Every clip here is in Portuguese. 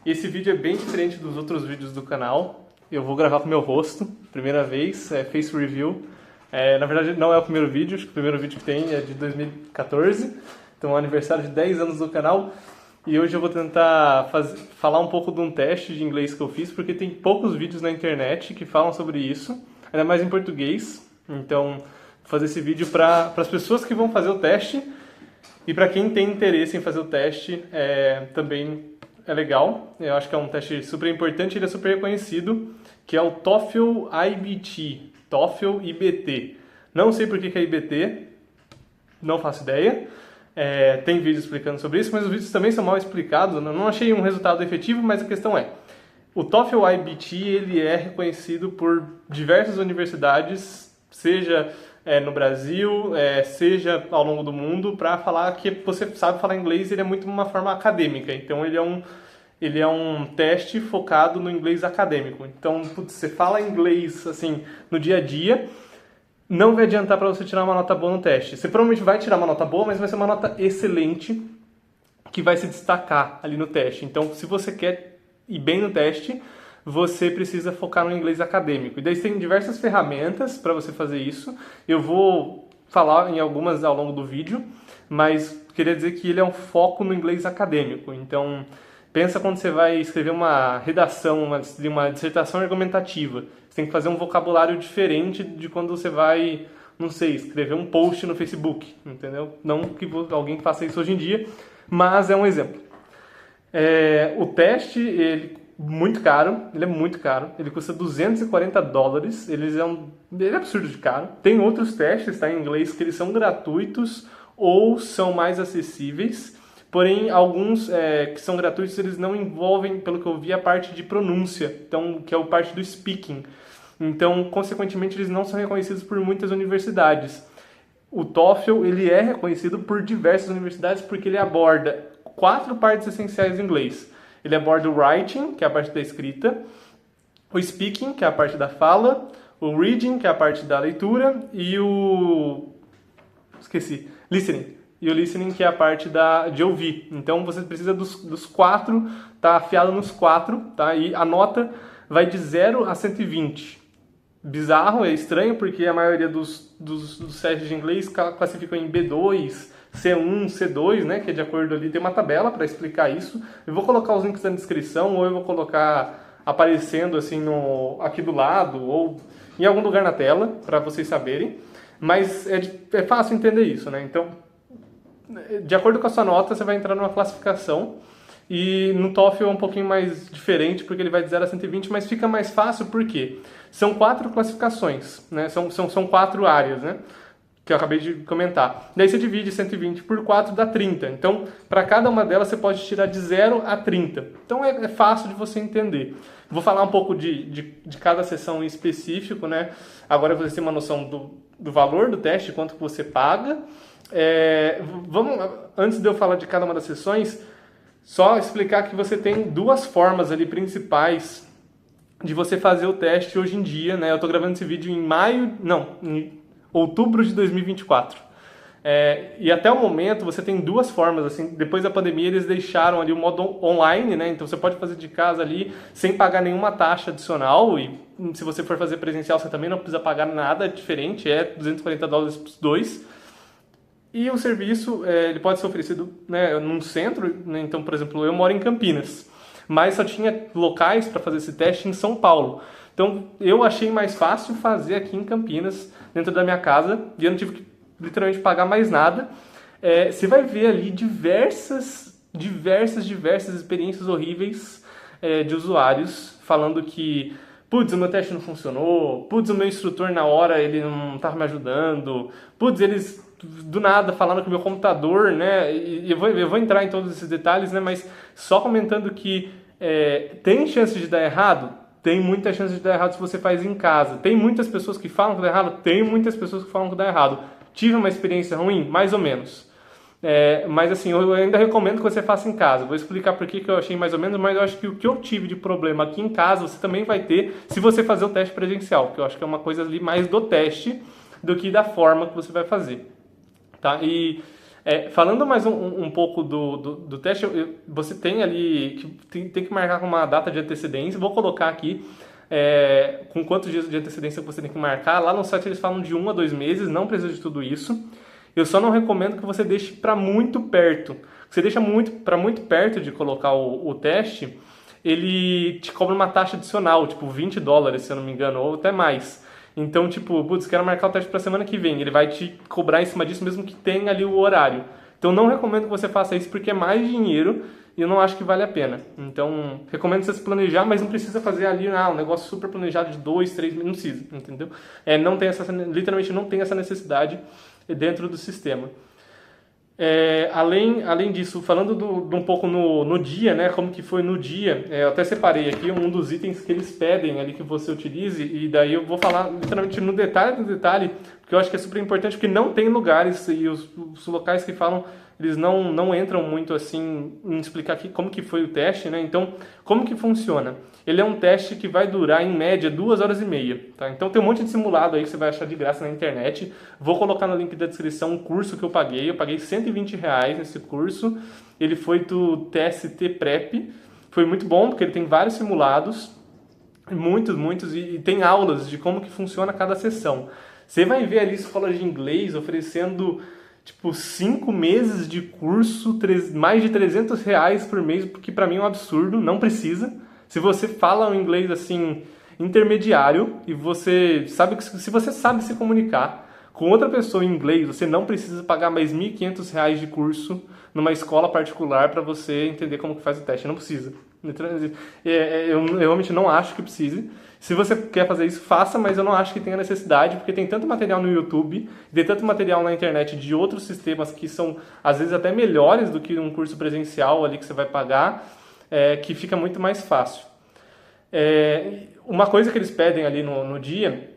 Esse vídeo é bem diferente dos outros vídeos do canal. Eu vou gravar com o meu rosto, primeira vez, face review. Na verdade não é o primeiro vídeo, acho que o primeiro vídeo que tem é de 2014. Então é um aniversário de 10 anos do canal. E hoje eu vou tentar falar um pouco de um teste de inglês que eu fiz, porque tem poucos vídeos na internet que falam sobre isso, ainda mais em português. Então vou fazer esse vídeo para as pessoas que vão fazer o teste e para quem tem interesse em fazer o teste também é legal. Eu acho que é um teste super importante, ele é super reconhecido, que é o TOEFL IBT, TOEFL IBT. Não sei por que é IBT, não faço ideia. Tem vídeo explicando sobre isso, mas os vídeos também são mal explicados. Eu não achei um resultado efetivo, mas a questão é, o TOEFL IBT ele é reconhecido por diversas universidades, seja no Brasil, seja ao longo do mundo, para falar que você sabe falar inglês. Ele é muito uma forma acadêmica, então ele é um teste focado no inglês acadêmico. Então, você fala inglês assim no dia a dia, não vai adiantar para você tirar uma nota boa no teste. Você provavelmente vai tirar uma nota boa, mas vai ser uma nota excelente que vai se destacar ali no teste. Então, se você quer ir bem no teste, você precisa focar no inglês acadêmico. E daí tem diversas ferramentas para você fazer isso. Eu vou falar em algumas ao longo do vídeo, mas queria dizer que ele é um foco no inglês acadêmico. Então, pensa quando você vai escrever uma redação, uma dissertação argumentativa. Você tem que fazer um vocabulário diferente de quando você vai, não sei, escrever um post no Facebook, entendeu? Não que alguém faça isso hoje em dia, mas é um exemplo. O teste, ele é muito caro, ele custa $240, ele é absurdo de caro. Tem outros testes, tá, em inglês, que eles são gratuitos ou são mais acessíveis, porém alguns que são gratuitos, eles não envolvem, pelo que eu vi, a parte de pronúncia, então, que é a parte do speaking. Então, consequentemente, eles não são reconhecidos por muitas universidades. O TOEFL, ele é reconhecido por diversas universidades porque ele aborda 4 partes essenciais do inglês. Ele aborda o writing, que é a parte da escrita, o speaking, que é a parte da fala, o reading, que é a parte da leitura, e listening. E o listening, que é a parte de ouvir. Então, você precisa dos 4, tá afiado nos 4, tá? E a nota vai de 0 a 120. Bizarro, é estranho, porque a maioria dos testes de inglês classificam em B2, C1, C2, né, que é de acordo ali, tem uma tabela para explicar isso. Eu vou colocar os links na descrição, ou eu vou colocar aparecendo assim aqui do lado, ou em algum lugar na tela, para vocês saberem. Mas é fácil entender isso, né? Então, de acordo com a sua nota, você vai entrar numa classificação. E no TOEFL é um pouquinho mais diferente, porque ele vai de 0 a 120, mas fica mais fácil porque são 4 classificações, né? São 4 áreas, né? Que eu acabei de comentar. Daí você divide 120 por 4, dá 30. Então, para cada uma delas, você pode tirar de 0 a 30. Então, é fácil de você entender. Vou falar um pouco de cada sessão em específico, né? Agora você tem uma noção do valor do teste, quanto que você paga. Antes de eu falar de cada uma das sessões, só explicar que você tem 2 formas ali principais de você fazer o teste hoje em dia, né? Eu estou gravando esse vídeo em outubro de 2024. E até o momento você tem 2 formas, assim, depois da pandemia eles deixaram ali o modo online, né? Então você pode fazer de casa ali sem pagar nenhuma taxa adicional, e se você for fazer presencial você também não precisa pagar nada diferente, $240 para os 2. E o serviço ele pode ser oferecido, né, num centro, né? Então, por exemplo, eu moro em Campinas, mas só tinha locais para fazer esse teste em São Paulo. Então, eu achei mais fácil fazer aqui em Campinas, dentro da minha casa, e eu não tive que literalmente pagar mais nada. Você vai ver ali diversas experiências horríveis de usuários falando que putz, o meu teste não funcionou, putz, o meu instrutor na hora ele não estava me ajudando, putz, eles do nada falando que o meu computador, né, e eu vou entrar em todos esses detalhes, né, mas só comentando que tem chance de dar errado? Tem muita chance de dar errado se você faz em casa. Tem muitas pessoas que falam que dá errado? Tem muitas pessoas que falam que dá errado. Tive uma experiência ruim? Mais ou menos. Mas assim, eu ainda recomendo que você faça em casa. Vou explicar por que eu achei mais ou menos, mas eu acho que o que eu tive de problema aqui em casa, você também vai ter se você fazer o teste presencial, que eu acho que é uma coisa ali mais do teste do que da forma que você vai fazer. Tá? E Falando mais um pouco do teste, você tem ali, tem que marcar com uma data de antecedência, vou colocar aqui com quantos dias de antecedência você tem que marcar. Lá no site eles falam de 1 a 2 meses, não precisa de tudo isso. Eu só não recomendo que você deixe para muito perto. Você deixa para muito perto de colocar o teste, ele te cobra uma taxa adicional, tipo $20, se eu não me engano, ou até mais. Então, tipo, putz, quero marcar o teste para semana que vem. Ele vai te cobrar em cima disso mesmo que tenha ali o horário. Então, não recomendo que você faça isso porque é mais dinheiro e eu não acho que vale a pena. Então, recomendo você se planejar, mas não precisa fazer ali um negócio super planejado de 2, 3 meses, não precisa, entendeu? Não tem literalmente não tem essa necessidade dentro do sistema. Além disso, falando de um pouco no dia, né, como que foi no dia, eu até separei aqui um dos itens que eles pedem ali que você utilize, e daí eu vou falar literalmente no detalhe do detalhe, porque eu acho que é super importante, porque não tem lugares, e os locais que falam, eles não entram muito assim em explicar aqui como que foi o teste, né? Então, como que funciona? Ele é um teste que vai durar em média 2 horas e meia, tá? Então tem um monte de simulado aí que você vai achar de graça na internet. Vou colocar no link da descrição um curso que eu paguei R$120 nesse curso. Ele foi do TST Prep. Foi muito bom porque ele tem vários simulados, muitos, e tem aulas de como que funciona cada sessão. Você vai ver ali escola de inglês oferecendo tipo 5 meses de curso, mais de R$300 por mês, porque pra mim é um absurdo, não precisa. Se você fala um inglês assim intermediário e você sabe que se você sabe se comunicar com outra pessoa em inglês, você não precisa pagar mais R$1.500 de curso numa escola particular para você entender como que faz o teste. Não precisa. Eu realmente não acho que precise. Se você quer fazer isso, faça, mas eu não acho que tenha necessidade, porque tem tanto material no YouTube, tem tanto material na internet de outros sistemas que são, às vezes, até melhores do que um curso presencial ali que você vai pagar, que fica muito mais fácil. Uma coisa que eles pedem ali no dia,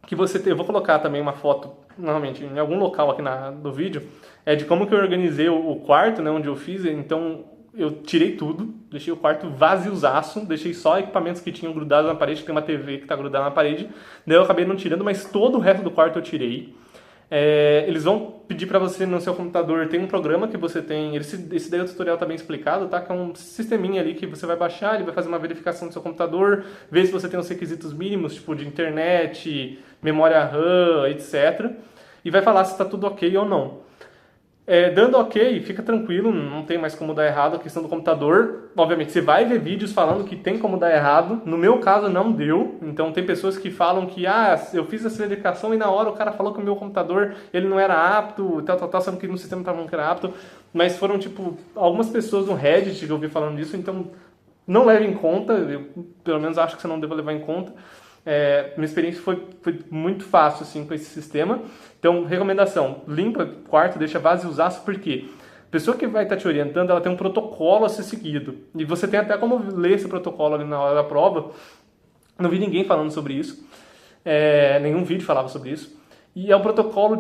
que eu vou colocar também uma foto, normalmente, em algum local aqui do vídeo, de como que eu organizei o quarto, né, onde eu fiz. Então, eu tirei tudo, deixei o quarto vaziozaço, deixei só equipamentos que tinham grudados na parede, que tem uma TV que está grudada na parede, daí eu acabei não tirando, mas todo o resto do quarto eu tirei. Eles vão pedir para você no seu computador, tem um programa que você tem, esse daí o tutorial tá bem explicado, tá? Que é um sisteminha ali que você vai baixar, ele vai fazer uma verificação do seu computador, ver se você tem os requisitos mínimos, tipo de internet, memória RAM, etc. E vai falar se está tudo ok ou não. Dando ok, fica tranquilo, não tem mais como dar errado a questão do computador. Obviamente, você vai ver vídeos falando que tem como dar errado. No meu caso, não deu. Então, tem pessoas que falam que eu fiz essa verificação e na hora o cara falou que o meu computador ele não era apto, tal, sendo que no sistema estava falando que era apto. Mas foram, algumas pessoas no Reddit que eu vi falando disso. Então, não leve em conta. Eu, pelo menos, acho que você não deve levar em conta. Minha experiência foi muito fácil assim, com esse sistema. Então, recomendação, limpa o quarto, deixa vaziozaço, porque a pessoa que vai estar te orientando, ela tem um protocolo a ser seguido. E você tem até como ler esse protocolo ali na hora da prova. Não vi ninguém falando sobre isso. Nenhum vídeo falava sobre isso. E é um protocolo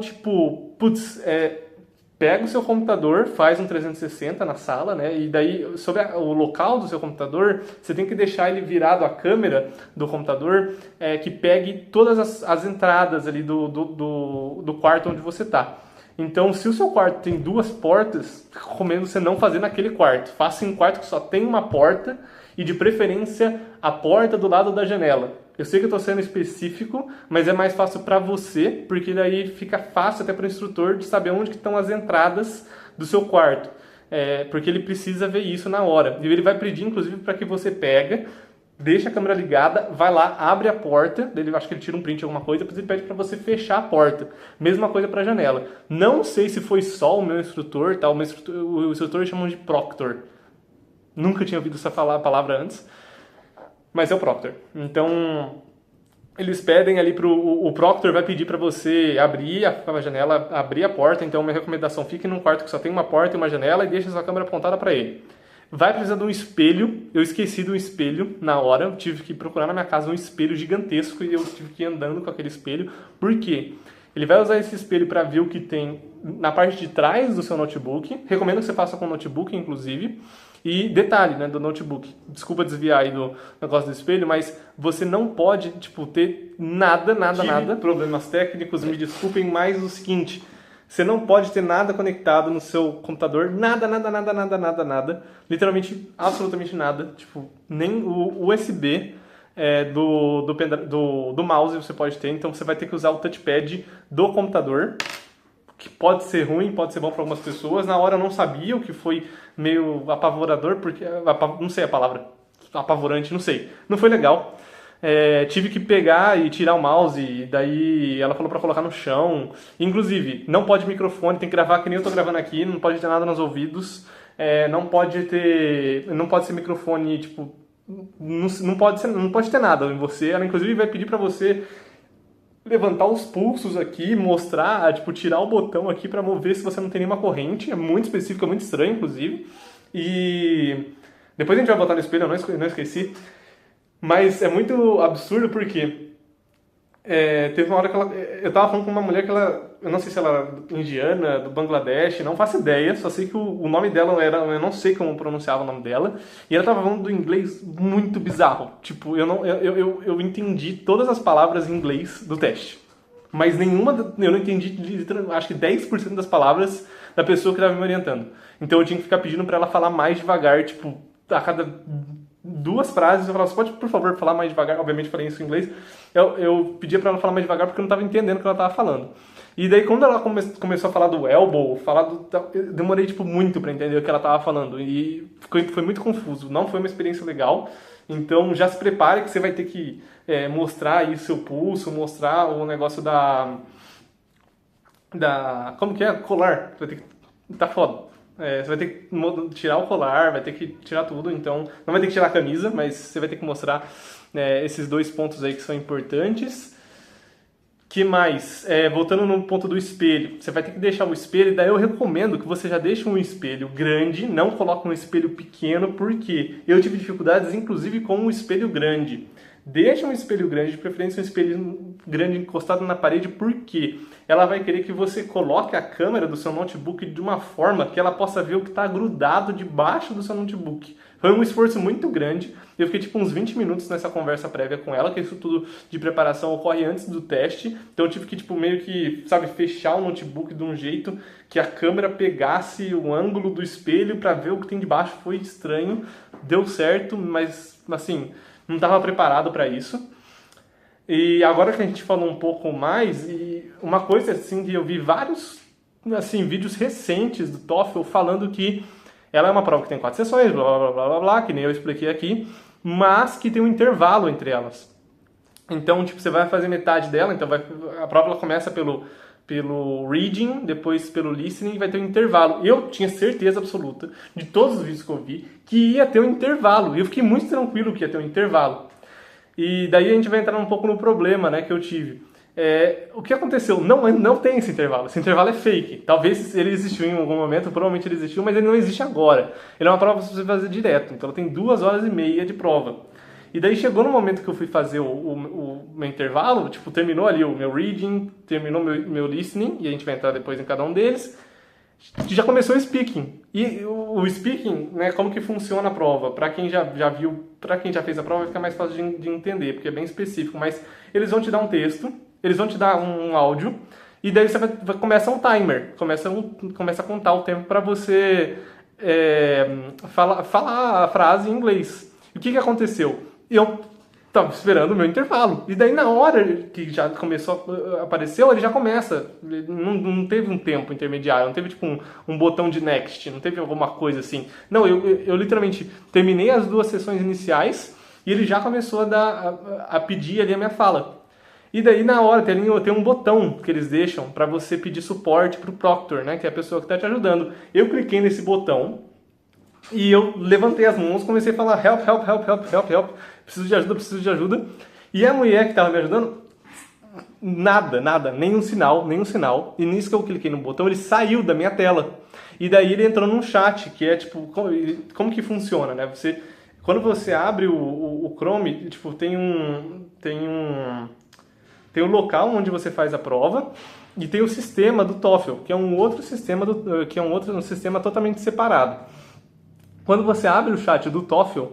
pega o seu computador, faz um 360 na sala, né? E daí, sobre o local do seu computador, você tem que deixar ele virado a câmera do computador, que pegue todas as entradas ali do quarto onde você está. Então, se o seu quarto tem 2 portas, recomendo você não fazer naquele quarto. Faça em um quarto que só tem uma porta e, de preferência, a porta do lado da janela. Eu sei que eu estou sendo específico, mas é mais fácil para você, porque daí fica fácil até para o instrutor de saber onde que estão as entradas do seu quarto. Porque ele precisa ver isso na hora. E ele vai pedir, inclusive, para que você deixa a câmera ligada, vai lá, abre a porta, acho que ele tira um print de alguma coisa, depois ele pede para você fechar a porta. Mesma coisa para a janela. Não sei se foi só o meu instrutor, tá? O instrutor chamam de proctor. Nunca tinha ouvido essa palavra antes. Mas é o proctor. Então, eles pedem ali o proctor vai pedir para você abrir a janela, abrir a porta. Então, minha recomendação, fique num quarto que só tem uma porta e uma janela e deixe a sua câmera apontada para ele. Vai precisar de um espelho. Eu esqueci do espelho na hora. Eu tive que procurar na minha casa um espelho gigantesco e eu tive que ir andando com aquele espelho. Por quê? Ele vai usar esse espelho para ver o que tem na parte de trás do seu notebook. Recomendo que você faça com o notebook, inclusive. E detalhe, né, do notebook. Desculpa desviar aí do negócio do espelho, mas você não pode, ter nada. Problemas técnicos, me desculpem, mas o seguinte, Você não pode ter nada conectado no seu computador, nada, nada, nada, nada, nada, nada. Literalmente, absolutamente nada. Tipo, nem o USB do mouse você pode ter. Então você vai ter que usar o touchpad do computador, que pode ser ruim, pode ser bom para algumas pessoas. Na hora eu não sabia, o que foi meio apavorador, porque não sei a palavra, apavorante, não sei. Não foi legal. Tive que pegar e tirar o mouse, e daí ela falou pra colocar no chão. Inclusive, não pode microfone, tem que gravar que nem eu tô gravando aqui, não pode ter nada nos ouvidos, não pode ser microfone, tipo, não pode ter nada em você. Ela inclusive vai pedir pra você levantar os pulsos aqui, mostrar, tipo, tirar o botão aqui pra ver se você não tem nenhuma corrente. É muito específico, é muito estranho, inclusive. E depois a gente vai botar no espelho, eu não esqueci. Mas é muito absurdo porque teve uma hora que eu tava falando com uma mulher que eu não sei se ela era indiana, do Bangladesh, não faço ideia, só sei que o nome dela eu não sei como pronunciava o nome dela, e ela tava falando do inglês muito bizarro. Tipo, eu entendi todas as palavras em inglês do teste, mas eu não entendi, acho que 10% das palavras da pessoa que tava me orientando. Então eu tinha que ficar pedindo pra ela falar mais devagar, tipo, a cada 2 frases, eu falava, você pode, por favor, falar mais devagar? Obviamente, falei isso em inglês. Eu pedia pra ela falar mais devagar porque eu não estava entendendo o que ela estava falando. E daí, quando ela começou a falar do elbow, eu demorei, tipo, muito pra entender o que ela estava falando. E foi muito confuso. Não foi uma experiência legal. Então, já se prepare que você vai ter que mostrar aí seu pulso, mostrar o negócio como que é? Colar. Vai ter que... Tá foda. Você vai ter que tirar o colar, vai ter que tirar tudo, então não vai ter que tirar a camisa, mas você vai ter que mostrar esses 2 pontos aí que são importantes. Que mais? Voltando no ponto do espelho, você vai ter que deixar o espelho, daí eu recomendo que você já deixe um espelho grande, não coloque um espelho pequeno, porque eu tive dificuldades inclusive com um espelho grande. Deixa um espelho grande, de preferência um espelho grande encostado na parede, porque ela vai querer que você coloque a câmera do seu notebook de uma forma que ela possa ver o que está grudado debaixo do seu notebook. Foi um esforço muito grande, eu fiquei tipo uns 20 minutos nessa conversa prévia com ela, que isso tudo de preparação ocorre antes do teste, então eu tive que tipo meio que, sabe, fechar o notebook de um jeito que a câmera pegasse o ângulo do espelho para ver o que tem debaixo. Foi estranho, deu certo, mas assim... não estava preparado para isso. E agora que a gente falou um pouco mais, e uma coisa assim que eu vi vários assim, vídeos recentes do TOEFL falando que ela é uma prova que tem 4 sessões, blá blá blá blá blá, que nem eu expliquei aqui, mas que tem um intervalo entre elas. Então, tipo, você vai fazer metade dela, então a prova ela começa pelo reading, depois pelo listening, e vai ter um intervalo. Eu tinha certeza absoluta, de todos os vídeos que eu vi, que ia ter um intervalo. E eu fiquei muito tranquilo que ia ter um intervalo. E daí a gente vai entrar um pouco no problema, né, que eu tive. O que aconteceu? Não tem esse intervalo. Esse intervalo é fake. Talvez ele existiu em algum momento, provavelmente ele existiu, mas ele não existe agora. Ele é uma prova que você fazer direto. Então ela tem 2h30 de prova. E daí chegou no momento que eu fui fazer o meu intervalo, tipo, terminou ali o meu reading, terminou o meu listening, e a gente vai entrar depois em cada um deles, já começou o speaking. E o speaking, né, como que funciona a prova? Para quem já viu, para quem já fez a prova, vai ficar mais fácil de entender, porque é bem específico, mas eles vão te dar um texto, eles vão te dar um áudio, e daí você começa um timer, começa a contar o tempo para você falar a frase em inglês. E o que aconteceu? Eu tava esperando o meu intervalo. E daí, na hora que já começou a aparecer, ele já começa. Não teve um tempo intermediário, não teve tipo um botão de next, não teve alguma coisa assim. Não, eu literalmente terminei as 2 sessões iniciais e ele já começou a pedir ali a minha fala. E daí, na hora, tem um botão que eles deixam para você pedir suporte pro proctor, né, que é a pessoa que está te ajudando. Eu cliquei nesse botão e eu levantei as mãos, comecei a falar help, help, help, help, help, help, preciso de ajuda, preciso de ajuda. E a mulher que estava me ajudando, nada, nenhum sinal. E nisso que eu cliquei no botão, ele saiu da minha tela. E daí ele entrou num chat, que é tipo, como que funciona, né? Quando você abre o Chrome, tipo, tem um local onde você faz a prova e tem o sistema do TOEFL, que é um outro sistema, um sistema totalmente separado. Quando você abre o chat do TOEFL,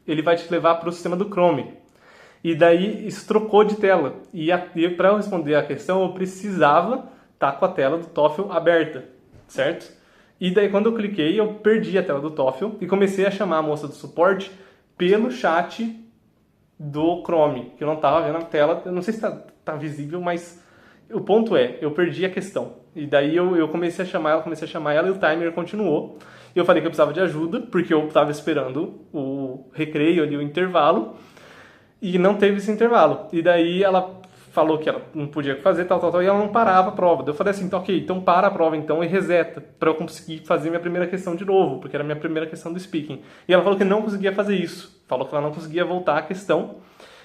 ele vai te levar para o sistema do Chrome. E daí isso trocou de tela. E para eu responder a questão, eu precisava tá com a tela do TOEFL aberta, certo? E daí quando eu cliquei, eu perdi a tela do TOEFL e comecei a chamar a moça do suporte pelo chat do Chrome, que eu não estava vendo a tela. Eu não sei se tá visível, mas o ponto é, eu perdi a questão. E daí eu comecei a chamar ela e o timer continuou. E eu falei que eu precisava de ajuda, porque eu estava esperando o recreio ali, o intervalo, e não teve esse intervalo. E daí ela falou que ela não podia fazer tal, e ela não parava a prova. Daí eu falei assim, tá, ok, então para a prova então e reseta, para eu conseguir fazer minha primeira questão de novo, porque era a minha primeira questão do speaking. E ela falou que não conseguia fazer isso, falou que ela não conseguia voltar à questão.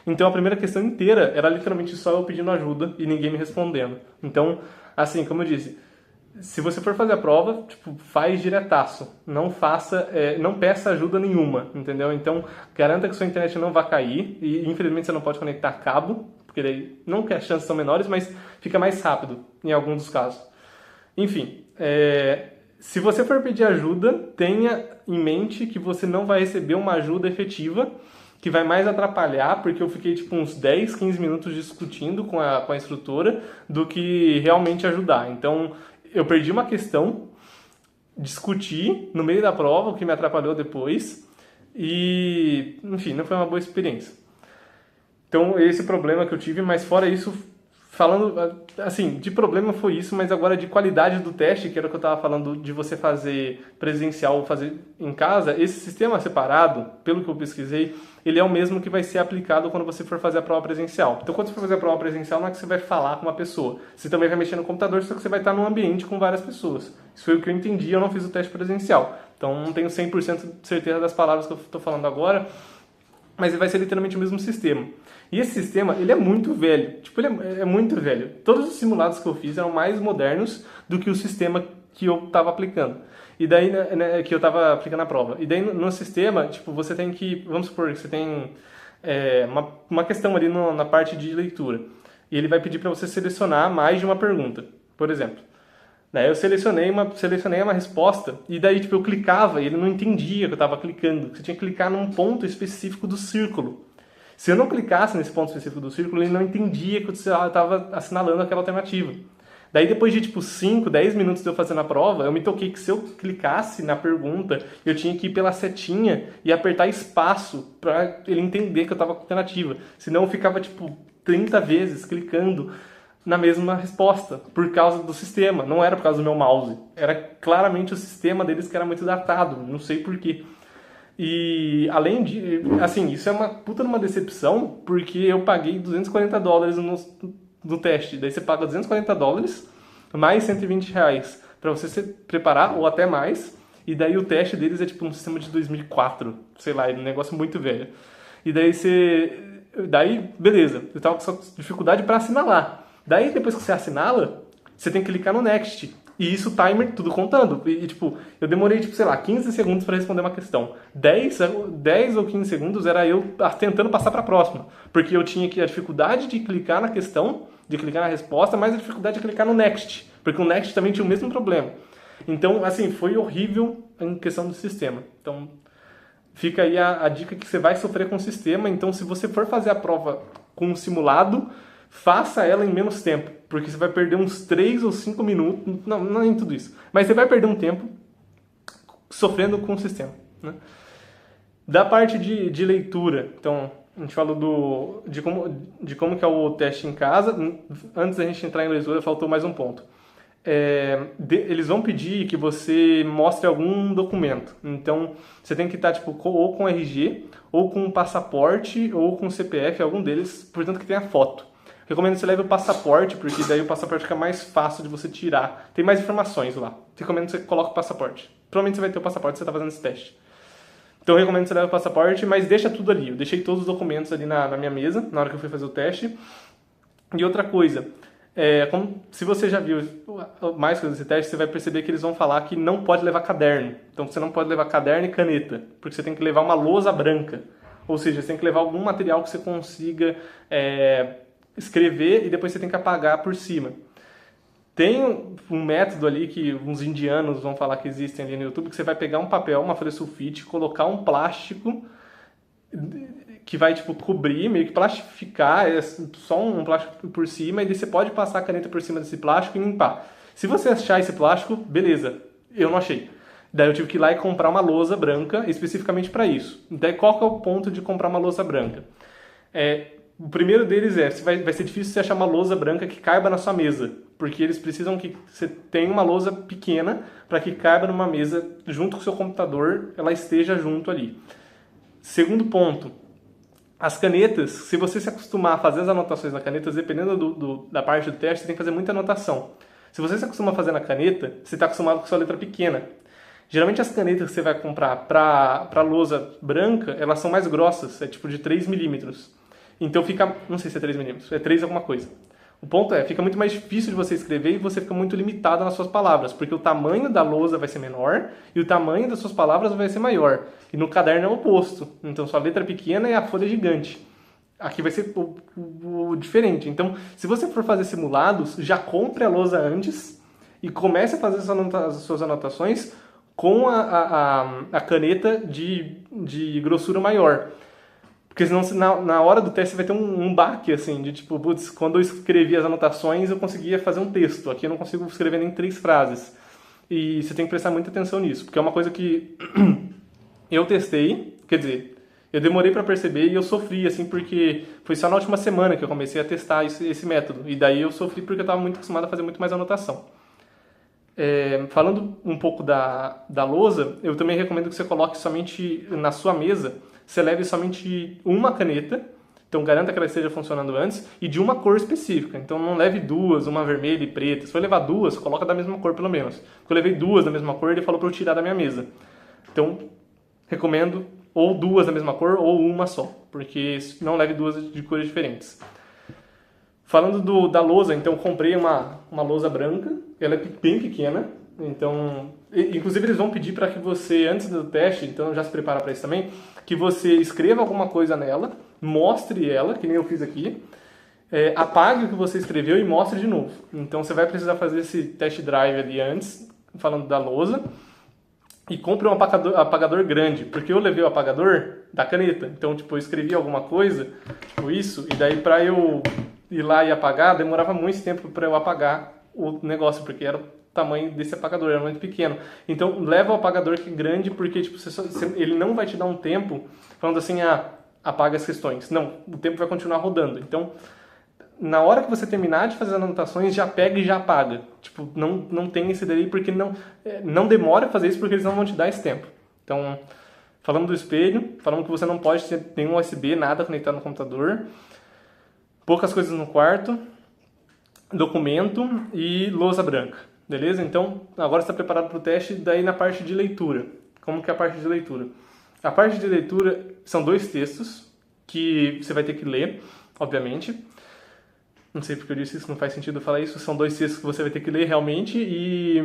Então a primeira questão inteira era literalmente só eu pedindo ajuda e ninguém me respondendo. Então, assim, como eu disse, se você for fazer a prova, tipo, faz diretaço. Não faça, não peça ajuda nenhuma, entendeu? Então, garanta que sua internet não vai cair e infelizmente você não pode conectar cabo, porque daí não que as chances são menores, mas fica mais rápido em alguns dos casos. Enfim, se você for pedir ajuda, tenha em mente que você não vai receber uma ajuda efetiva, que vai mais atrapalhar, porque eu fiquei tipo uns 10, 15 minutos discutindo com a instrutora, do que realmente ajudar. Então, eu perdi uma questão, discuti no meio da prova, o que me atrapalhou depois, e, enfim, não foi uma boa experiência. Então, esse problema que eu tive, mas fora isso, falando, assim, de problema foi isso, mas agora de qualidade do teste, que era o que eu estava falando de você fazer presencial ou fazer em casa, esse sistema separado, pelo que eu pesquisei, ele é o mesmo que vai ser aplicado quando você for fazer a prova presencial. Então, quando você for fazer a prova presencial, não é que você vai falar com uma pessoa, você também vai mexer no computador, só que você vai estar num ambiente com várias pessoas. Isso foi o que eu entendi, eu não fiz o teste presencial. Então, não tenho 100% de certeza das palavras que eu estou falando agora, mas ele vai ser literalmente o mesmo sistema. E esse sistema, ele é muito velho. Tipo, ele é muito velho. Todos os simulados que eu fiz eram mais modernos do que o sistema que eu estava aplicando. E daí, né, que eu estava aplicando a prova. E daí, no sistema, tipo, você tem que... Vamos supor que você tem uma questão ali na parte de leitura. E ele vai pedir para você selecionar mais de uma pergunta. Por exemplo. Daí eu selecionei uma resposta, e daí tipo, eu clicava e ele não entendia que eu estava clicando. Você tinha que clicar num ponto específico do círculo. Se eu não clicasse nesse ponto específico do círculo, ele não entendia que eu estava assinalando aquela alternativa. Daí depois de tipo 5, 10 minutos de eu fazendo a prova, eu me toquei que se eu clicasse na pergunta, eu tinha que ir pela setinha e apertar espaço para ele entender que eu estava com a alternativa. Senão eu ficava tipo 30 vezes clicando na mesma resposta, por causa do sistema, não era por causa do meu mouse, era claramente o sistema deles que era muito datado, não sei porquê. E além de, assim, isso é uma puta numa decepção, porque eu paguei $240 no teste, daí você paga $240 mais R$120 para você se preparar, ou até mais, e daí o teste deles é tipo um sistema de 2004, sei lá, é um negócio muito velho. E daí beleza, eu tava com essa dificuldade para assinalar. Daí, depois que você assinala, você tem que clicar no Next. E isso o timer tudo contando. E, tipo, eu demorei, tipo, sei lá, 15 segundos para responder uma questão. 10 ou 15 segundos era eu tentando passar para a próxima. Porque eu tinha a dificuldade de clicar na questão, de clicar na resposta, mas a dificuldade de clicar no Next. Porque o Next também tinha o mesmo problema. Então, assim, foi horrível em questão do sistema. Então, fica aí a dica que você vai sofrer com o sistema. Então, se você for fazer a prova com um simulado, faça ela em menos tempo, porque você vai perder uns 3 ou 5 minutos, não é nem tudo isso, mas você vai perder um tempo sofrendo com o sistema, né? Da parte de leitura, então, a gente falou de como que é o teste em casa. Antes da gente entrar em leitura, faltou mais um ponto. Eles vão pedir que você mostre algum documento, então você tem que estar tipo, ou com RG, ou com passaporte, ou com CPF, algum deles, portanto que tenha foto. Recomendo que você leve o passaporte, porque daí o passaporte fica mais fácil de você tirar. Tem mais informações lá. Recomendo que você coloque o passaporte. Provavelmente você vai ter o passaporte se você está fazendo esse teste. Então eu recomendo que você leve o passaporte, mas deixa tudo ali. Eu deixei todos os documentos ali na minha mesa, na hora que eu fui fazer o teste. E outra coisa, se você já viu mais coisas desse teste, você vai perceber que eles vão falar que não pode levar caderno. Então você não pode levar caderno e caneta, porque você tem que levar uma lousa branca. Ou seja, você tem que levar algum material que você consiga escrever e depois você tem que apagar por cima. Tem um método ali que uns indianos vão falar que existem ali no YouTube, que você vai pegar um papel, uma folha sulfite, colocar um plástico que vai, tipo, cobrir, meio que plastificar, é só um plástico por cima, e daí você pode passar a caneta por cima desse plástico e limpar. Se você achar esse plástico, beleza, eu não achei. Daí eu tive que ir lá e comprar uma lousa branca especificamente para isso. Daí qual que é o ponto de comprar uma lousa branca? O primeiro deles vai ser difícil você achar uma lousa branca que caiba na sua mesa, porque eles precisam que você tenha uma lousa pequena para que caiba numa mesa junto com o seu computador, ela esteja junto ali. Segundo ponto, as canetas, se você se acostumar a fazer as anotações na caneta, dependendo da parte do teste, você tem que fazer muita anotação. Se você se acostuma a fazer na caneta, você está acostumado com sua letra pequena. Geralmente as canetas que você vai comprar para lousa branca, elas são mais grossas, é tipo de 3 milímetros. Então fica, não sei se é 3 milímetros, é 3 alguma coisa. O ponto fica muito mais difícil de você escrever e você fica muito limitado nas suas palavras, porque o tamanho da lousa vai ser menor e o tamanho das suas palavras vai ser maior. E no caderno é o oposto. Então sua letra é pequena e a folha é gigante. Aqui vai ser o diferente. Então, se você for fazer simulados, já compre a lousa antes e comece a fazer as suas anotações com a caneta de grossura maior. Porque senão na hora do teste você vai ter um baque, assim, de tipo, putz, quando eu escrevi as anotações eu conseguia fazer um texto. Aqui eu não consigo escrever nem 3 frases. E você tem que prestar muita atenção nisso, porque é uma coisa que eu testei, quer dizer, eu demorei para perceber e eu sofri, assim, porque foi só na última semana que eu comecei a testar esse método. E daí eu sofri porque eu estava muito acostumado a fazer muito mais anotação. Falando um pouco da lousa, eu também recomendo que você coloque somente na sua mesa, você leve somente uma caneta, então garanta que ela esteja funcionando antes, e de uma cor específica. Então não leve duas, uma vermelha e preta. Se for levar duas, coloca da mesma cor pelo menos. Porque eu levei duas da mesma cor e ele falou para eu tirar da minha mesa. Então, recomendo ou duas da mesma cor ou uma só, porque não leve duas de cores diferentes. Falando da lousa, então eu comprei uma lousa branca, ela é bem pequena, então, inclusive eles vão pedir para que você, antes do teste, então já se prepara para isso também, que você escreva alguma coisa nela, mostre ela, que nem eu fiz aqui, apague o que você escreveu e mostre de novo. Então você vai precisar fazer esse test drive ali antes, falando da lousa, e compre um apagador grande, porque eu levei o apagador da caneta, então tipo, eu escrevi alguma coisa, tipo isso, e daí para eu ir lá e apagar, demorava muito tempo para eu apagar o negócio, porque era o tamanho desse apagador, era muito pequeno. Então, leva o apagador que é grande, porque tipo, ele não vai te dar um tempo falando assim, apaga as questões. Não, o tempo vai continuar rodando. Então, na hora que você terminar de fazer as anotações, já pega e já apaga. Tipo, não tem esse delay, porque não demora a fazer isso, porque eles não vão te dar esse tempo. Então, falando do espelho, falando que você não pode ter nenhum USB, nada conectado no computador, poucas coisas no quarto, documento e lousa branca, beleza? Então, agora você está preparado para o teste, daí na parte de leitura. Como que é a parte de leitura? A parte de leitura são 2 textos que você vai ter que ler, obviamente. Não sei porque eu disse isso, não faz sentido eu falar isso. São 2 textos que você vai ter que ler realmente e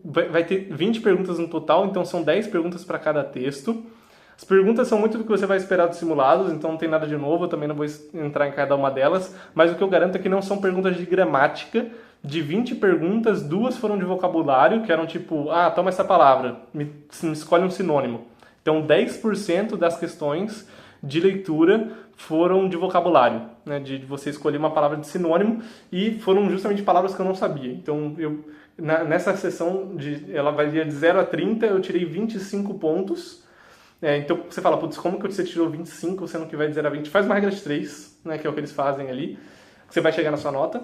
vai ter 20 perguntas no total, então são 10 perguntas para cada texto. As perguntas são muito do que você vai esperar dos simulados, então não tem nada de novo, eu também não vou entrar em cada uma delas, mas o que eu garanto é que não são perguntas de gramática. De 20 perguntas, 2 foram de vocabulário, que eram tipo, toma essa palavra, me escolhe um sinônimo. Então 10% das questões de leitura foram de vocabulário, né, de você escolher uma palavra de sinônimo, e foram justamente palavras que eu não sabia. Então nessa sessão, ela valia de 0 a 30, eu tirei 25 pontos. Então você fala, putz, como que você tirou 25 sendo que vai de 0 a 20? Faz uma regra de 3, né, que é o que eles fazem ali, que você vai chegar na sua nota.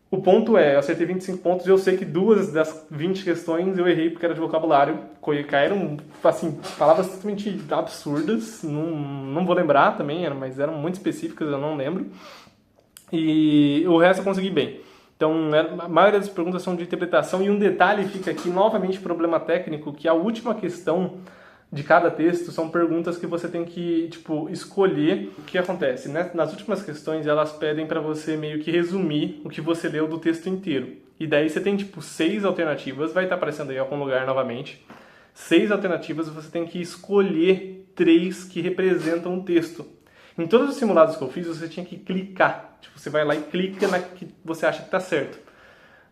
O ponto eu acertei 25 pontos e eu sei que 2 das 20 questões eu errei porque era de vocabulário. Caíram, assim, palavras totalmente absurdas, não vou lembrar também, mas eram muito específicas, eu não lembro. E o resto eu consegui bem. Então, a maioria das perguntas são de interpretação, e um detalhe fica aqui, novamente, problema técnico, que a última questão de cada texto são perguntas que você tem que, tipo, escolher. O que acontece, né? Nas últimas questões, elas pedem para você meio que resumir o que você leu do texto inteiro. E daí você tem, tipo, 6 alternativas, vai estar aparecendo aí em algum lugar novamente. 6 alternativas, você tem que escolher 3 que representam o texto. Em todos os simulados que eu fiz, você tinha que clicar. Tipo, você vai lá e clica na que você acha que está certo.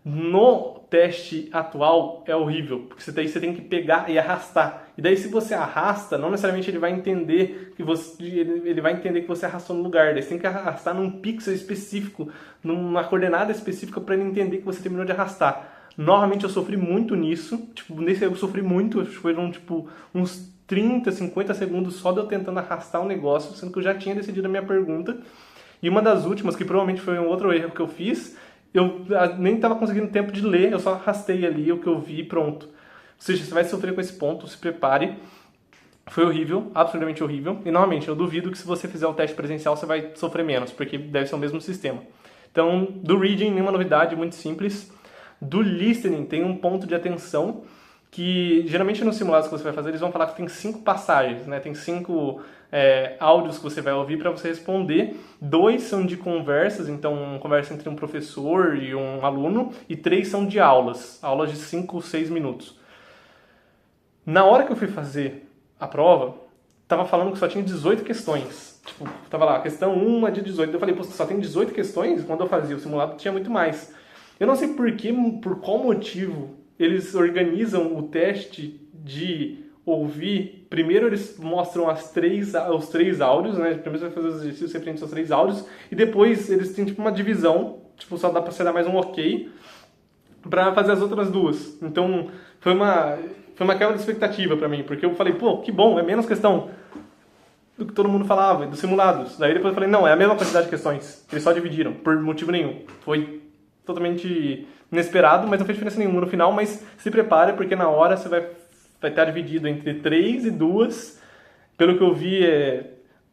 No teste atual é horrível, porque daí você tem que pegar e arrastar. E daí se você arrasta, não necessariamente ele vai entender que ele vai entender que você arrastou no lugar. Daí você tem que arrastar num pixel específico, numa coordenada específica para ele entender que você terminou de arrastar. Normalmente eu sofri muito nisso, tipo, nesse eu sofri muito, acho que foram tipo uns 30, 50 segundos só de eu tentando arrastar o negócio, sendo que eu já tinha decidido a minha pergunta. E uma das últimas, que provavelmente foi um outro erro que eu fiz, eu nem estava conseguindo tempo de ler, eu só arrastei ali o que eu vi e pronto. Ou seja, você vai sofrer com esse ponto, se prepare. Foi horrível, absolutamente horrível. E novamente, eu duvido que se você fizer o teste presencial você vai sofrer menos, porque deve ser o mesmo sistema. Então, do reading, nenhuma novidade, muito simples. Do listening, tem um ponto de atenção que geralmente nos simulados que você vai fazer, eles vão falar que tem 5 passagens, né? Tem 5 áudios que você vai ouvir para você responder. 2 são de conversas, então conversa entre um professor e um aluno, e 3 são de aulas de 5 ou 6 minutos. Na hora que eu fui fazer a prova, tava falando que só tinha 18 questões. Tipo, tava lá, questão 1 é de 18. Eu falei, pô, só tem 18 questões? Quando eu fazia o simulado tinha muito mais. Eu não sei por qual motivo eles organizam o teste de ouvir. Primeiro eles mostram os 3 áudios, né? Primeiro você vai fazer os exercícios, você aprende os 3 áudios, e depois eles têm tipo uma divisão, tipo, só dá pra você dar mais um ok pra fazer as outras 2. Então foi uma quebra de expectativa pra mim, porque eu falei, pô, que bom, é menos questão do que todo mundo falava, dos simulados. Daí depois eu falei, não, é a mesma quantidade de questões, eles só dividiram, por motivo nenhum. Foi totalmente inesperado, mas não fez diferença nenhuma no final, mas se prepare, porque na hora você vai estar dividido entre 3 e 2. Pelo que eu vi,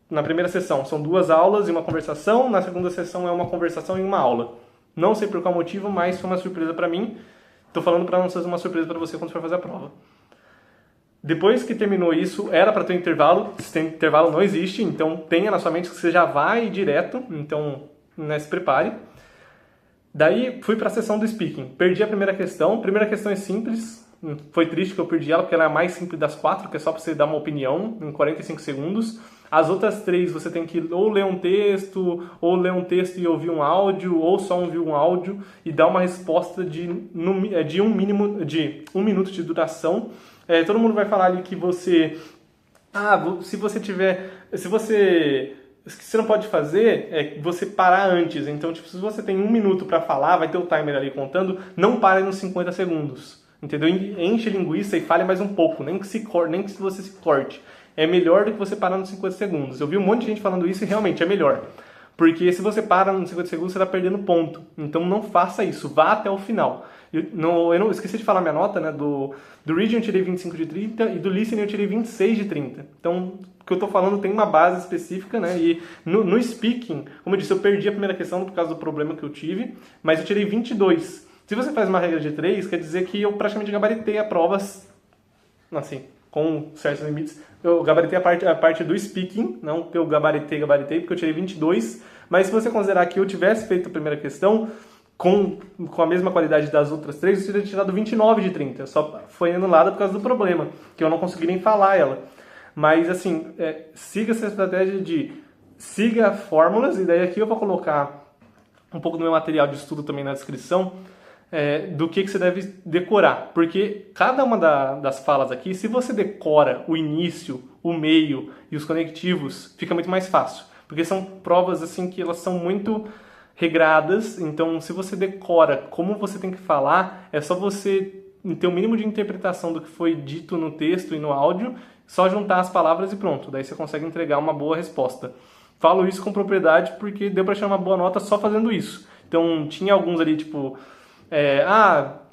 na primeira sessão são 2 aulas e uma conversação, na segunda sessão é uma conversação e uma aula. Não sei por qual motivo, mas foi uma surpresa pra mim. Tô falando pra não ser uma surpresa pra você quando for fazer a prova. Depois que terminou isso, era pra ter um intervalo. Se tem intervalo, não existe, então tenha na sua mente que você já vai direto, então né, se prepare. Daí fui para a sessão do speaking. Perdi a primeira questão. A primeira questão é simples. Foi triste que eu perdi ela, porque ela é a mais simples das 4, que é só para você dar uma opinião em 45 segundos. As outras 3 você tem que ou ler um texto e ouvir um áudio, ou só ouvir um áudio e dar uma resposta de um mínimo de 1 minuto de duração. Todo mundo vai falar ali que você... se você não pode fazer é você parar antes. Então, tipo, se você tem 1 minuto para falar, vai ter o timer ali contando, não pare nos 50 segundos. Entendeu? Enche a linguiça e fale mais um pouco, nem que você se corte. É melhor do que você parar nos 50 segundos. Eu vi um monte de gente falando isso e realmente é melhor. Porque se você para nos 50 segundos, você está perdendo ponto. Então não faça isso, vá até o final. Eu não esqueci de falar minha nota, né? Do reading eu tirei 25 de 30 e do listening eu tirei 26 de 30. Então, o que eu estou falando tem uma base específica, né? E no speaking, como eu disse, eu perdi a primeira questão por causa do problema que eu tive, mas eu tirei 22. Se você faz uma regra de 3, quer dizer que eu praticamente gabaritei a prova, assim, com certos limites. Eu gabaritei a parte do speaking, não que eu gabaritei, porque eu tirei 22, mas se você considerar que eu tivesse feito a primeira questão com a mesma qualidade das outras 3, eu teria tirado 29 de 30, só foi anulada por causa do problema, que eu não consegui nem falar ela. Mas assim, siga essa estratégia de siga fórmulas, e daí aqui eu vou colocar um pouco do meu material de estudo também na descrição, do que você deve decorar, porque cada uma das falas aqui, se você decora o início, o meio e os conectivos, fica muito mais fácil, porque são provas assim que elas são muito regradas, então se você decora como você tem que falar, é só você ter o mínimo de interpretação do que foi dito no texto e no áudio, só juntar as palavras e pronto, daí você consegue entregar uma boa resposta. Falo isso com propriedade porque deu para tirar uma boa nota só fazendo isso. Então tinha alguns ali tipo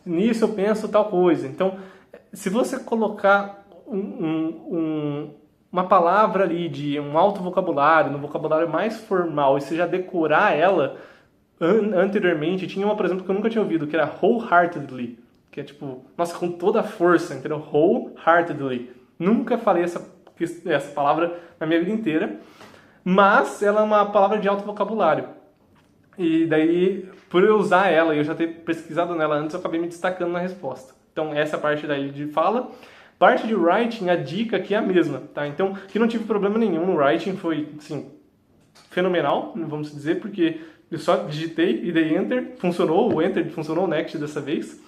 nisso eu penso tal coisa. Então, se você colocar uma palavra ali de um alto vocabulário, no vocabulário mais formal, e você já decorar ela anteriormente, tinha uma, por exemplo, que eu nunca tinha ouvido, que era wholeheartedly, que é tipo, nossa, com toda a força, entendeu? Wholeheartedly. Nunca falei essa palavra na minha vida inteira, mas ela é uma palavra de alto vocabulário. E daí, por eu usar ela e eu já ter pesquisado nela antes, eu acabei me destacando na resposta. Então, essa parte daí de fala. Parte de writing, a dica aqui é a mesma, tá? Então, aqui não tive problema nenhum no writing, foi, assim, fenomenal, vamos dizer, porque eu só digitei e dei Enter, funcionou, o Enter funcionou, o Next dessa vez.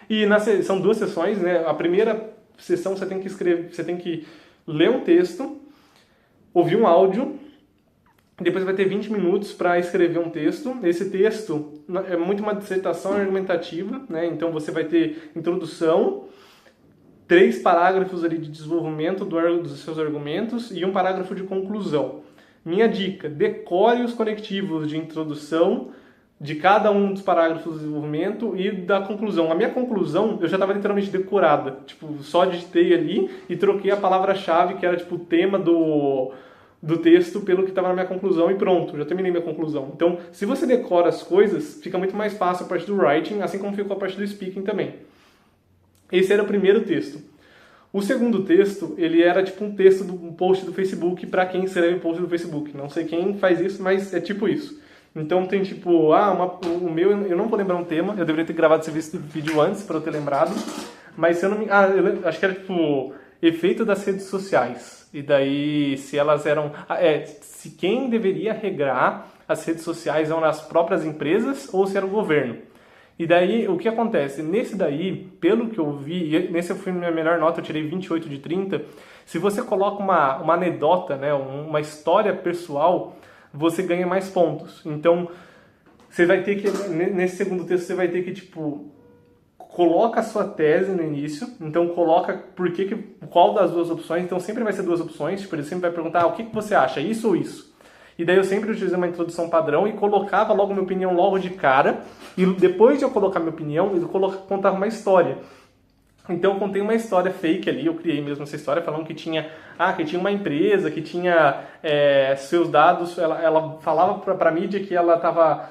E são 2 sessões, né? A primeira sessão você tem que escrever, você tem que ler um texto, ouvir um áudio, depois vai ter 20 minutos para escrever um texto. Esse texto é muito uma dissertação argumentativa, né? Então você vai ter introdução, 3 parágrafos ali de desenvolvimento dos seus argumentos e um parágrafo de conclusão. Minha dica, decore os conectivos de introdução de cada um dos parágrafos do desenvolvimento e da conclusão. A minha conclusão, eu já estava literalmente decorada. Tipo, só digitei ali e troquei a palavra-chave, que era tipo o tema do texto, pelo que estava na minha conclusão e pronto, já terminei minha conclusão. Então, se você decora as coisas, fica muito mais fácil a parte do writing, assim como ficou a parte do speaking também. Esse era o primeiro texto. O segundo texto, ele era tipo um texto do post do Facebook para quem escreve post do Facebook. Não sei quem faz isso, mas é tipo isso. Então tem tipo, o meu, eu não vou lembrar um tema, eu deveria ter gravado esse vídeo antes para eu ter lembrado, mas se eu não me... eu acho que era tipo, efeito das redes sociais. E daí, se elas eram... se quem deveria regrar as redes sociais eram as próprias empresas ou se era o governo. E daí, o que acontece? Nesse daí, pelo que eu vi, nesse foi a minha melhor nota, eu tirei 28 de 30, se você coloca uma anedota, né, uma história pessoal, você ganha mais pontos. Então, você vai ter que, nesse segundo texto, você vai ter que, tipo, coloca a sua tese no início, então coloca qual das duas opções, então sempre vai ser 2 opções, tipo, ele sempre vai perguntar, o que você acha, isso ou isso? E daí eu sempre utilizei uma introdução padrão e colocava logo minha opinião logo de cara, e depois de eu colocar minha opinião, eu contava uma história. Então eu contei uma história fake ali, eu criei mesmo essa história falando que tinha uma empresa, que tinha seus dados, ela falava para a mídia que ela estava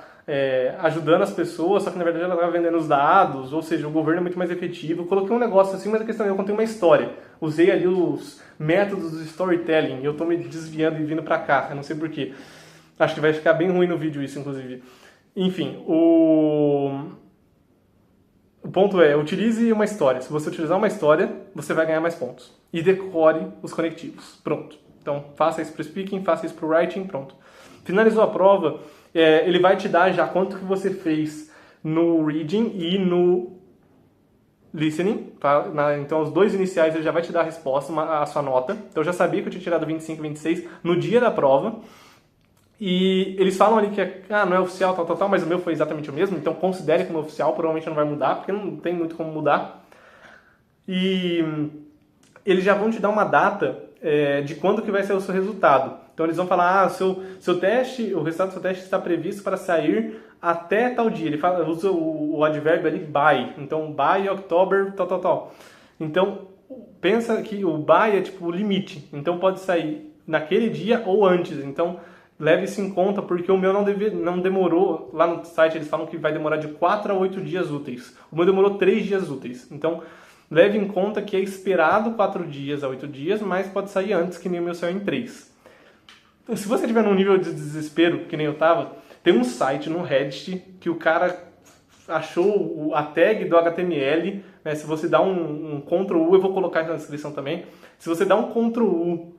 ajudando as pessoas, só que na verdade ela estava vendendo os dados, ou seja, o governo é muito mais efetivo. Eu coloquei um negócio assim, mas a questão é que eu contei uma história. Usei ali os métodos do storytelling, e eu estou me desviando e vindo para cá, eu não sei porquê. Acho que vai ficar bem ruim no vídeo isso, inclusive. Enfim, o ponto é, utilize uma história. Se você utilizar uma história, você vai ganhar mais pontos. E decore os conectivos. Pronto. Então, faça isso para o speaking, faça isso para o writing, pronto. Finalizou a prova, ele vai te dar já quanto que você fez no reading e no listening. Tá? Então, os 2 iniciais ele já vai te dar a resposta, a sua nota. Então, eu já sabia que eu tinha tirado 25 e 26 no dia da prova. E eles falam ali que não é oficial, tal, mas o meu foi exatamente o mesmo, então considere como oficial, provavelmente não vai mudar, porque não tem muito como mudar. E eles já vão te dar uma data de quando que vai ser o seu resultado. Então eles vão falar, seu teste, o resultado do seu teste está previsto para sair até tal dia. Ele usa o advérbio ali, by. Então, by October, tal. Então, pensa que o by é tipo o limite. Então pode sair naquele dia ou antes. Então, leve isso em conta, porque o meu não demorou, lá no site eles falam que vai demorar de 4 a 8 dias úteis. O meu demorou 3 dias úteis. Então, leve em conta que é esperado 4 dias a 8 dias, mas pode sair antes, que nem o meu saiu em 3. Então, se você estiver num nível de desespero, que nem eu tava, tem um site no Reddit que o cara achou a tag do HTML, né? Se você dá um Ctrl U, eu vou colocar na descrição também, se você dá um Ctrl U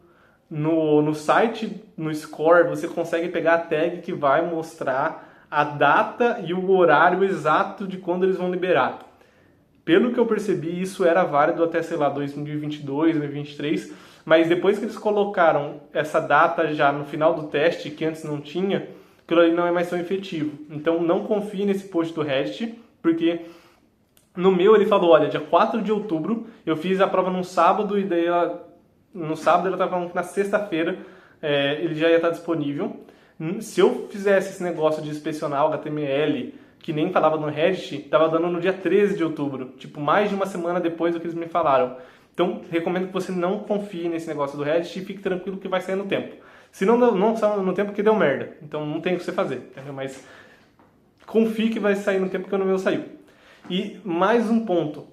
no site, no Score, você consegue pegar a tag que vai mostrar a data e o horário exato de quando eles vão liberar. Pelo que eu percebi, isso era válido até, sei lá, 2022, 2023, mas depois que eles colocaram essa data já no final do teste, que antes não tinha, aquilo ali não é mais tão efetivo. Então não confie nesse post do Reddit, porque no meu ele falou, olha, dia 4 de outubro, eu fiz a prova num sábado e daí no sábado ele estava falando que na sexta-feira ele já ia estar disponível. Se eu fizesse esse negócio de inspecionar o HTML, que nem falava no Reddit, estava dando no dia 13 de outubro, tipo mais de uma semana depois do que eles me falaram. Então, recomendo que você não confie nesse negócio do Reddit e fique tranquilo que vai sair no tempo. Se não sair no tempo, que deu merda. Então, não tem o que você fazer, entendeu? Mas confie que vai sair no tempo que o meu saiu. E mais um ponto.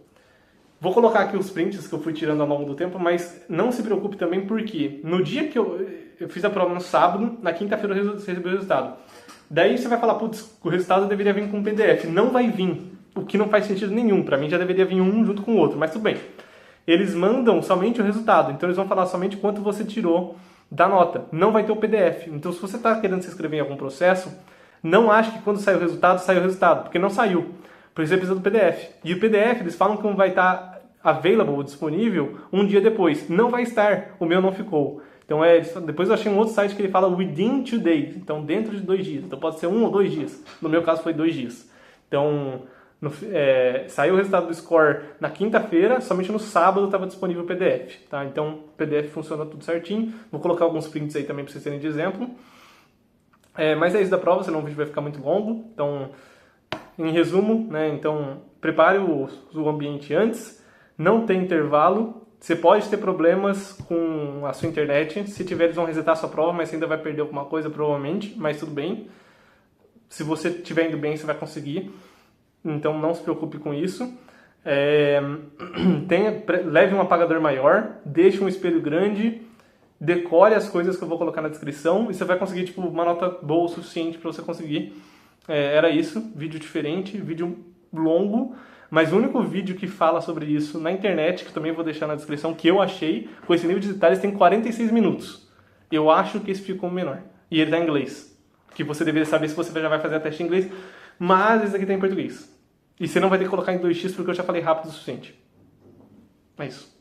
Vou colocar aqui os prints que eu fui tirando ao longo do tempo, mas não se preocupe também porque no dia que eu fiz a prova no sábado, na quinta-feira você recebeu o resultado. Daí você vai falar, putz, o resultado deveria vir com um PDF. Não vai vir, o que não faz sentido nenhum. Para mim já deveria vir um junto com o outro, mas tudo bem. Eles mandam somente o resultado, então eles vão falar somente quanto você tirou da nota. Não vai ter o PDF. Então se você está querendo se inscrever em algum processo, não ache que quando sair o resultado, porque não saiu. Por isso você precisa do PDF. E o PDF, eles falam que vai estar available, disponível, um dia depois. Não vai estar, o meu não ficou. Então, depois eu achei um outro site que ele fala within 2 days, então dentro de 2 dias. Então pode ser 1 ou 2 dias. No meu caso foi 2 dias. Então, saiu o resultado do score na quinta-feira, somente no sábado estava disponível o PDF. Tá? Então, o PDF funciona tudo certinho. Vou colocar alguns prints aí também para vocês terem de exemplo. Mas é isso da prova, senão o vídeo vai ficar muito longo. Então, em resumo, né, então, prepare o ambiente antes, não tem intervalo. Você pode ter problemas com a sua internet. Se tiver, eles vão resetar a sua prova, mas você ainda vai perder alguma coisa, provavelmente, mas tudo bem. Se você estiver indo bem, você vai conseguir. Então, não se preocupe com isso. Leve um apagador maior, deixe um espelho grande, decore as coisas que eu vou colocar na descrição e você vai conseguir tipo, uma nota boa o suficiente para você conseguir. Era isso, vídeo diferente, vídeo longo. Mas o único vídeo que fala sobre isso na internet, que também vou deixar na descrição, que eu achei, com esse nível de detalhes, tem 46 minutos. Eu acho que esse ficou menor. E ele tá em inglês. Que você deveria saber se você já vai fazer a teste em inglês. Mas esse aqui tá em português. E você não vai ter que colocar em 2x porque eu já falei rápido o suficiente. É isso.